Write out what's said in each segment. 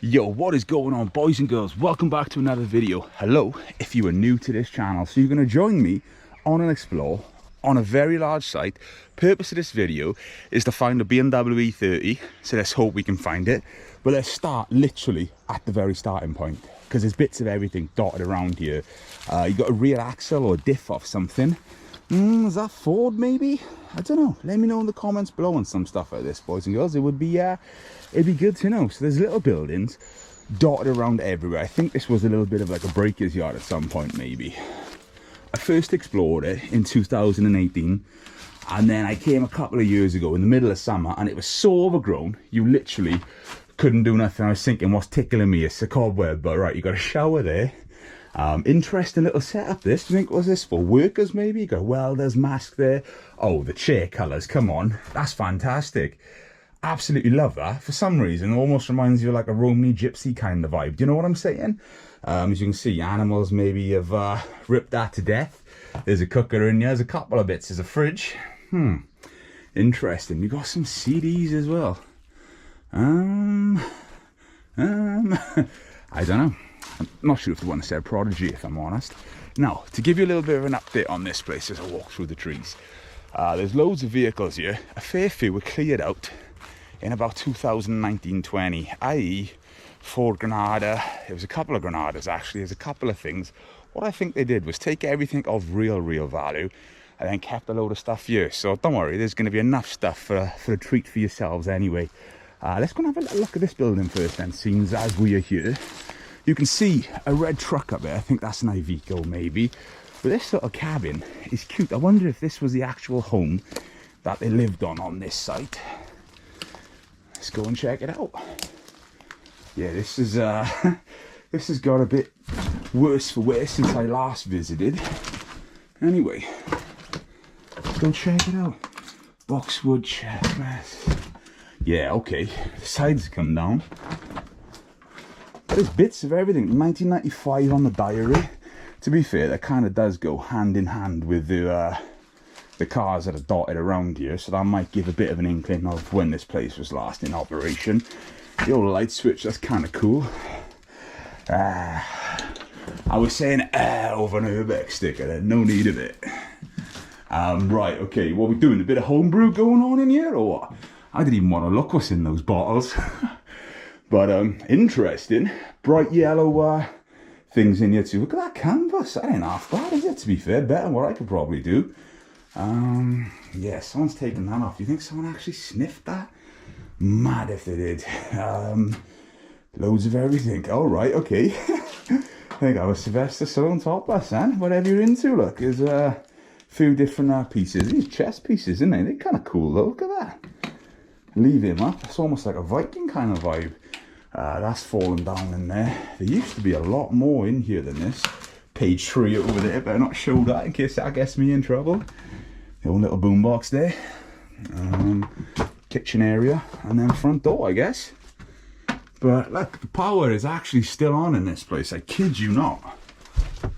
Yo, what is going on, boys and girls? Welcome back to another video. Hello, if you are new to this channel. So you're going to join me on an explore on a very large site. Purpose of this video is to find a BMW E30. So let's hope we can find it. But let's start literally at the very starting point, because there's bits of everything dotted around here. You got a rear axle or diff off something. Is that Ford maybe? I don't know. Let me know in the comments below on some stuff like this, boys and girls. It would be it'd be good to know. So there's little buildings dotted around everywhere. I think this was a little bit of like a breaker's yard at some point maybe. I first explored it in 2018, and then I came a couple of years ago in the middle of summer, and it was so overgrown you literally couldn't do nothing. I was thinking, what's tickling me? It's a cobweb. But right, you got a shower there. Interesting little setup this. Do you think, was this for workers maybe? You got a welder's mask there. Oh, the chair colours, come on, that's fantastic. Absolutely love that. For some reason it almost reminds you of like a Romany gypsy kind of vibe. Do you know what I'm saying? As you can see, animals maybe have ripped that to death. There's a cooker in here, there's a couple of bits, there's a fridge. Interesting. You got some CDs as well. I don't know. I'm not sure if the one said Prodigy, if I'm honest. Now, to give you a little bit of an update on this place as I walk through the trees. There's loads of vehicles here. A fair few were cleared out in about 2019-20, i.e. Ford Granada. There was a couple of Granadas actually. There's a couple of things. What I think they did was take everything of real value and then kept a load of stuff here. So don't worry, there's going to be enough stuff for a treat for yourselves anyway. Let's go and have a little look at this building first then, seems as we are here. You can see a red truck up there. I think that's an Iveco maybe. But this sort of cabin is cute. I wonder if this was the actual home that they lived on this site. Let's go and check it out. Yeah, this is this has got a bit worse for wear since I last visited. Anyway, let's go check it out. Boxwood checklist. Yeah, okay. The sides come down. There's bits of everything. 1995 on the diary. To be fair, that kind of does go hand in hand with the cars that are dotted around here, so that might give a bit of an inkling of when this place was last in operation. The old light switch, that's kind of cool. I was saying over an urbex sticker, there's no need of it. Right, okay, what are we doing? A bit of homebrew going on in here, or what? I didn't even want to look what's in those bottles. But interesting. Bright yellow things in here too. Look at that canvas. That ain't half bad, is it? To be fair, better than what I could probably do. Yeah, someone's taken that off. You think someone actually sniffed that? Mad if they did. Loads of everything. All right, okay. I think I was Sylvester Stallone topless, son. Whatever you're into, look. There's a few different pieces. These chest pieces, isn't they? They're kind of cool though. Look at that. Leave him up. It's almost like a Viking kind of vibe. That's fallen down in there. There used to be a lot more in here than this. Page 3 over there, better not show that in case that gets me in trouble. The old little boombox there. Kitchen area, and then front door, I guess. But look, the power is actually still on in this place. I kid you not.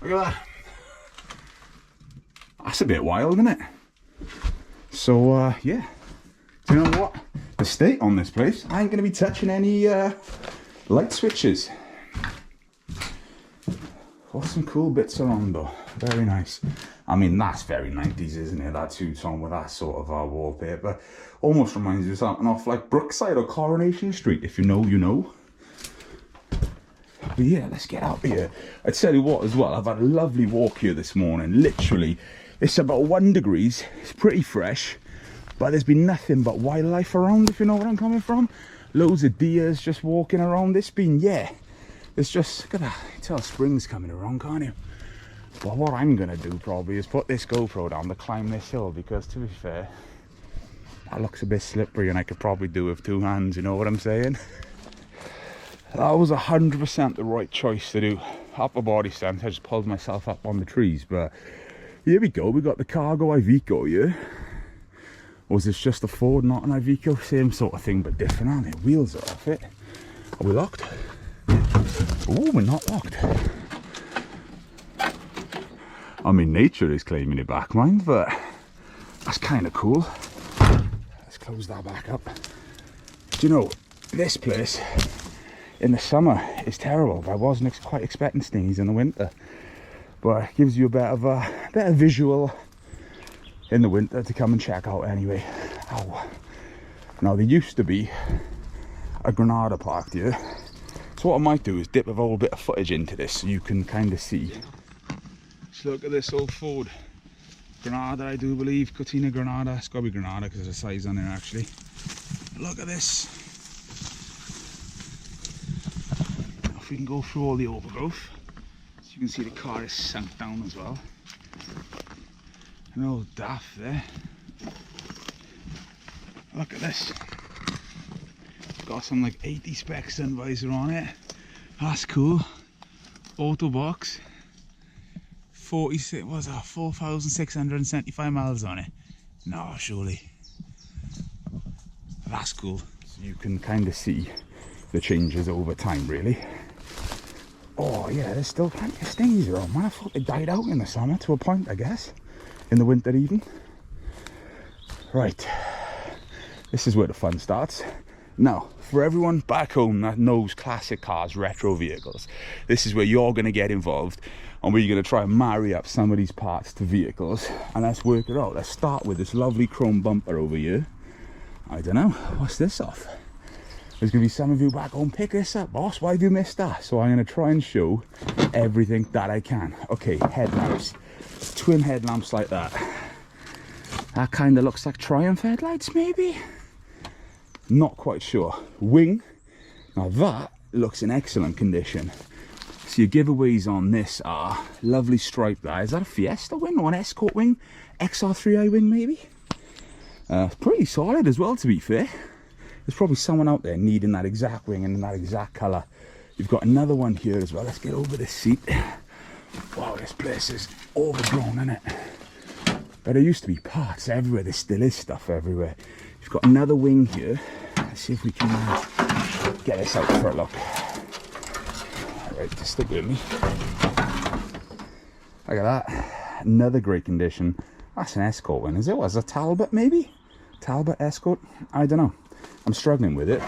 Look at that. That's a bit wild, isn't it? So, yeah. Do you know what? The state on this place, I ain't going to be touching any light switches. Got some cool bits around though. Very nice. I mean, that's very 90s, isn't it? That two-tone with that sort of wallpaper. Almost reminds you of something off like Brookside or Coronation Street. If you know, you know. But yeah, let's get out here. I tell you what as well, I've had a lovely walk here this morning. Literally, it's about 1 degree. It's pretty fresh. But there's been nothing but wildlife around, if you know where I'm coming from. Loads of deers just walking around. It's been, yeah, it's just, look at that. You can tell spring's coming around, can't you? But what I'm going to do probably is put this GoPro down to climb this hill, because to be fair, that looks a bit slippery and I could probably do it with 2 hands, you know what I'm saying? That was 100% the right choice to do. Upper body stance, I just pulled myself up on the trees, but here we go. We got the Cargo Iveco here. Or is this just a Ford, not an Iveco? Same sort of thing, but different, aren't they? Wheels are off it. Are we locked? Oh, we're not locked. I mean, nature is claiming it back, mind, but that's kind of cool. Let's close that back up. Do you know, this place in the summer is terrible. I wasn't quite expecting stingies in the winter, but it gives you a bit of a better visual in the winter to come and check out anyway. Ow. Now there used to be a Granada parked here, so what I might do is dip a whole bit of footage into this so you can kind of see. Just look at this old Ford Granada, I do believe, Cortina Granada. It's got to be Granada because there's a size on there actually. Look at this. Now if we can go through all the overgrowth, so you can see the car is sunk down as well. An old DAF there. Look at this. Got some like 80 spec sun visor on it. That's cool. Auto box. 46, what's that? 4,675 miles on it. No, surely. That's cool. So you can kind of see the changes over time, really. Oh yeah, there's still plenty of stingies around, man. I thought they died out in the summer to a point, I guess. In the winter even. Right. This is where the fun starts. Now, for everyone back home that knows classic cars, retro vehicles, this is where you're going to get involved and where you're going to try and marry up some of these parts to vehicles, and let's work it out. Let's start with this lovely chrome bumper over here. I don't know, what's this off? There's going to be some of you back home, pick this up, boss, why have you missed that? So I'm going to try and show everything that I can. Okay, headlamps, twin headlamps like that. That kind of looks like Triumph headlights maybe? Not quite sure. Wing, now that looks in excellent condition. So your giveaways on this are lovely stripe there. Is that a Fiesta wing or an Escort wing? XR3i wing maybe? Pretty solid as well, to be fair. There's probably someone out there needing that exact wing in that exact colour. You've got another one here as well. Let's get over this seat. Wow, this place is overgrown, isn't it? But there used to be parts everywhere. There still is stuff everywhere. You've got another wing here. Let's see if we can get this out for a look. Alright, just stick with me. Look at that. Another great condition. That's an Escort one, is it? Was a Talbot maybe? Talbot Escort? I don't know. I'm struggling with it.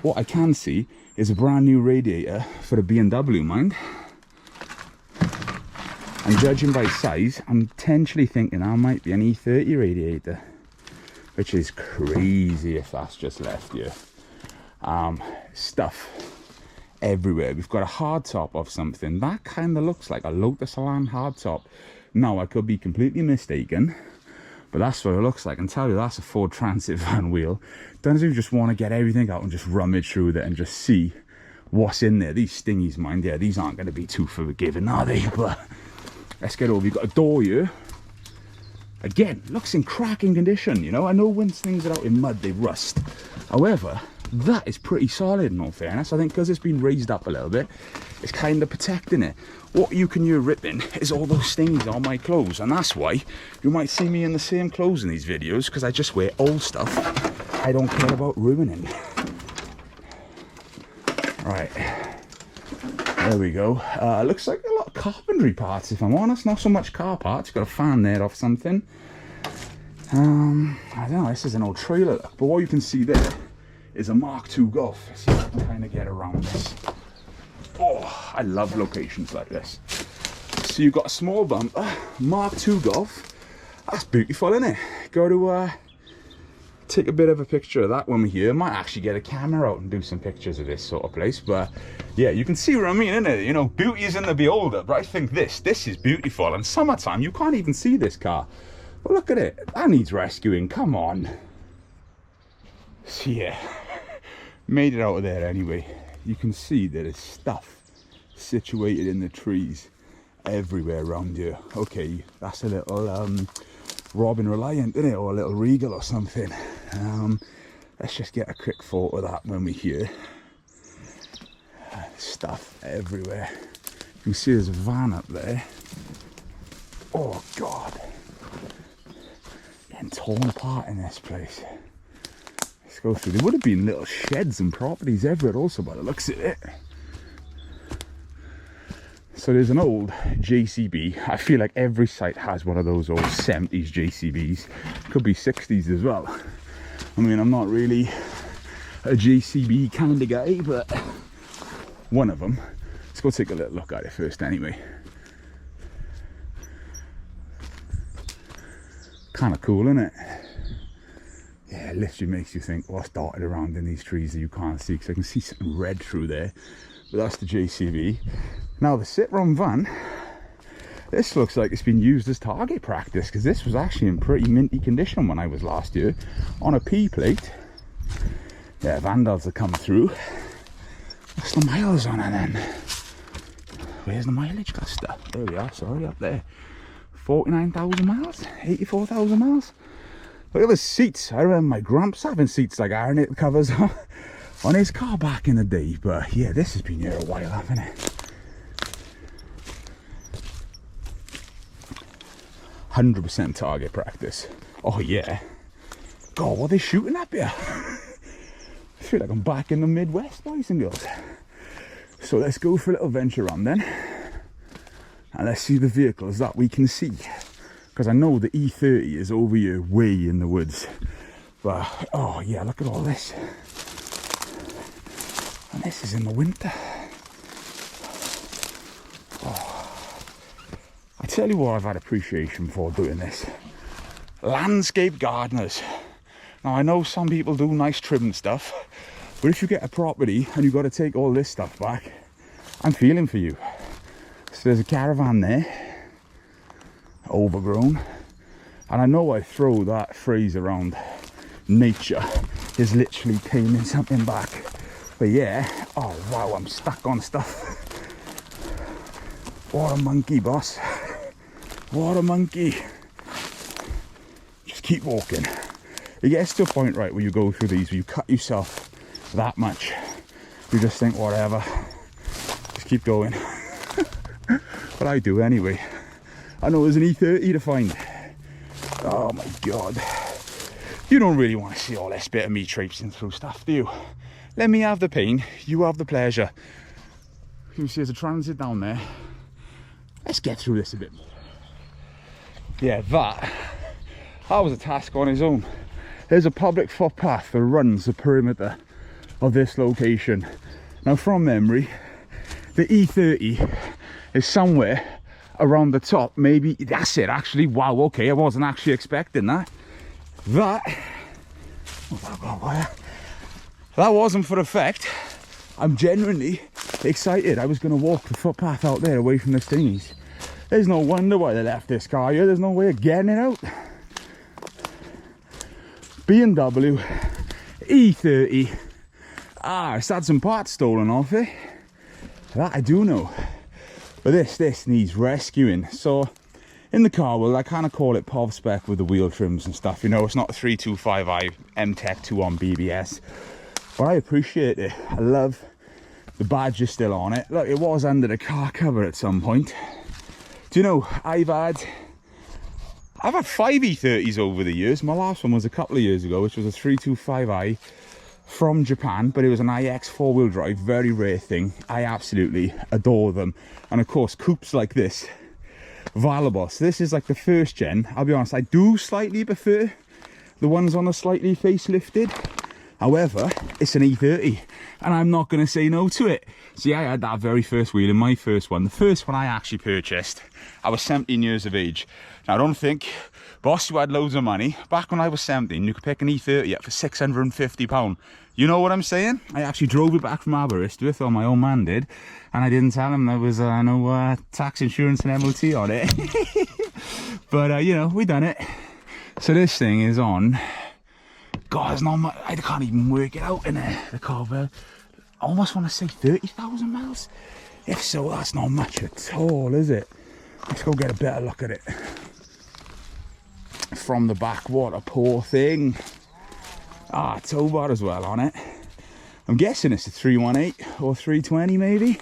What I can see is a brand new radiator for the BMW, mind. And judging by size, I'm potentially thinking that might be an E30 radiator, which is crazy if that's just left here. Stuff everywhere. We've got a hardtop of something that kind of looks like a Lotus Elan hardtop. Now I could be completely mistaken, but that's what it looks like. And tell you, that's a Ford Transit van wheel. Don't you just want to get everything out and just rummage through it and just see what's in there? These stingies, mind, yeah, these aren't going to be too forgiving, are they? But let's get over. We've got a door here. Again, looks in cracking condition, you know. I know when things are out in mud, they rust. However, that is pretty solid in all fairness. I think because it's been raised up a little bit, it's kind of protecting it. What you can hear ripping is all those stains on my clothes, and that's why you might see me in the same clothes in these videos, because I just wear old stuff I don't care about ruining. Right, there we go. Looks like a lot of carpentry parts, if I'm honest. Not so much car parts. Got a fan there off something. I don't know, this is an old trailer, but what you can see there is a Mark II Golf. Let's see if I can kind of get around this. Oh, I love locations like this. So you've got a small bumper, Mark II Golf. That's beautiful, isn't it? Got to take a bit of a picture of that when we're here. Might actually get a camera out and do some pictures of this sort of place. But yeah, you can see what I mean, innit? You know, beauty is in the beholder. But I think this is beautiful. And summertime, you can't even see this car. But look at it. That needs rescuing. Come on. So yeah, made it out of there anyway. You can see that there's stuff situated in the trees everywhere around here. Okay, that's a little Robin Reliant, isn't it? Or a little Regal or something. Let's just get a quick photo of that when we're here. Stuff everywhere. You can see there's a van up there. Oh God. Getting torn apart in this place. Let's go through. There would have been little sheds and properties everywhere also by the looks of it. So there's an old JCB. I feel like every site has one of those old 70s JCBs. Could be 60s as well. I mean, I'm not really a JCB kind of guy, but one of them. Let's go take a little look at it first anyway. Kind of cool, isn't it? Yeah, it literally makes you think what's dotted around in these trees that you can't see, because I can see something red through there. But that's the JCB. Now the sit-run van, this looks like it's been used as target practice, because this was actually in pretty minty condition when I was last year on a P plate. Yeah, vandals have come through. What's the miles on it then? Where's the mileage cluster? There we are, sorry, up there. 49,000 miles, 84,000 miles. Look at the seats. I remember my gramps having seats like iron it covers on his car back in the day. But yeah, this has been here a while, hasn't it? 100% target practice. Oh yeah. God, what are they shooting up here? I feel like I'm back in the Midwest, boys and girls. So let's go for a little venture around then. And let's see the vehicles that we can see. Because I know the E30 is over here, way in the woods. But, oh yeah, look at all this. And this is in the winter. Oh. I tell you what I've had appreciation for doing this. Landscape gardeners. Now I know some people do nice trim stuff, but if you get a property and you've got to take all this stuff back, I'm feeling for you. So there's a caravan there, overgrown, and I know I throw that phrase around, nature is literally taming something back, but yeah, oh wow, I'm stuck on stuff. What a monkey, boss. What a monkey. Just keep walking. It gets to a point, right, where you go through these, where you cut yourself that much, you just think whatever, just keep going. But I do anyway. I know there's an E30 to find. Oh my god. You don't really want to see all this bit of me traipsing through stuff, do you? Let me have the pain, you have the pleasure. You can see there's a transit down there. Let's get through this a bit more. Yeah, that was a task on its own. There's a public footpath that runs the perimeter of this location. Now from memory, the E30 is somewhere around the top, maybe, that's it actually. Wow, okay, I wasn't actually expecting that. That wasn't for effect. I'm genuinely excited. I was going to walk the footpath out there away from the thingies. There's no wonder why they left this car here. There's no way of getting it out. BMW E30. It's had some parts stolen off it. That I do know. But this needs rescuing. So in the car world, I kind of call it POV spec with the wheel trims and stuff. You know, it's not a 325i MK2 on BBS. But I appreciate it. I love the badge is still on it. Look, it was under the car cover at some point. Do you know, I've had 5 E30s over the years. My last one was a couple of years ago, which was a 325i from Japan, but it was an iX 4-wheel drive, very rare thing. I absolutely adore them. And of course, coupes like this, Valabos. This is like the first gen. I'll be honest, I do slightly prefer the ones on the slightly facelifted. However, it's an E30 and I'm not going to say no to it. See, I had that very first wheel in my first one. The first one I actually purchased, I was 17 years of age. Now, I don't think, boss, you had loads of money. Back when I was 17, you could pick an E30 up for £650. You know what I'm saying? I actually drove it back from Aberystwyth, or my old man did, and I didn't tell him there was no tax, insurance and MOT on it. But, you know, we done it. So this thing is on, God, there's not much, I can't even work it out in the car. I almost want to say 30,000 miles. If so, that's not much at all, is it? Let's go get a better look at it from the back. What a poor thing. Tow bar as well on it. I'm guessing it's a 318 or 320 maybe.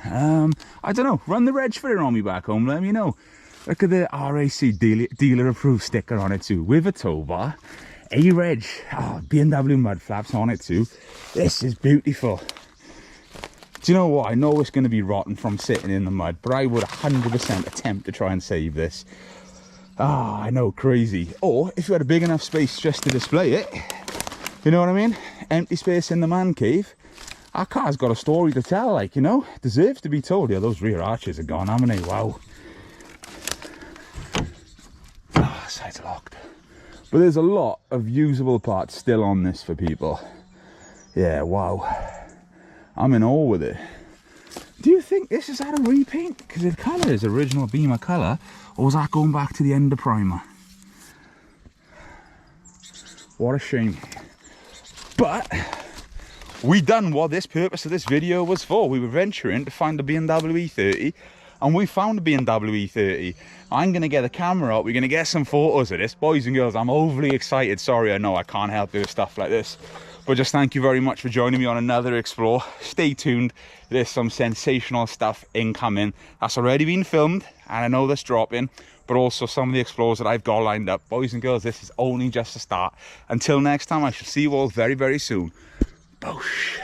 I don't know. Run the reg for it on me back home, let me know. Look at the RAC dealer approved sticker on it too, with a tow bar, a reg, BMW mud flaps on it too. This is beautiful. Do you know what? I know it's going to be rotten from sitting in the mud, but I would 100% attempt to try and save this. I know, crazy. Or if you had a big enough space just to display it, you know what I mean? Empty space in the man cave, Our car's got a story to tell, like, you know, deserves to be told. Yeah, those rear arches are gone, haven't they? Wow. Oh, side's locked. But there's a lot of usable parts still on this for people. Yeah, wow. I'm in awe with it. Do you think this is had a repaint? Because the colour is original Beamer colour, or was that going back to the end of primer? What a shame. But we done what this purpose of this video was for. We were venturing to find a BMW E30, and we found a BMW E30. I'm going to get the camera out. We're going to get some photos of this. Boys and girls, I'm overly excited. Sorry, I know I can't help doing stuff like this. But just thank you very much for joining me on another explore. Stay tuned. There's some sensational stuff incoming. That's already been filmed, and I know that's dropping. But also some of the explores that I've got lined up. Boys and girls, this is only just the start. Until next time, I shall see you all very, very soon. Boosh.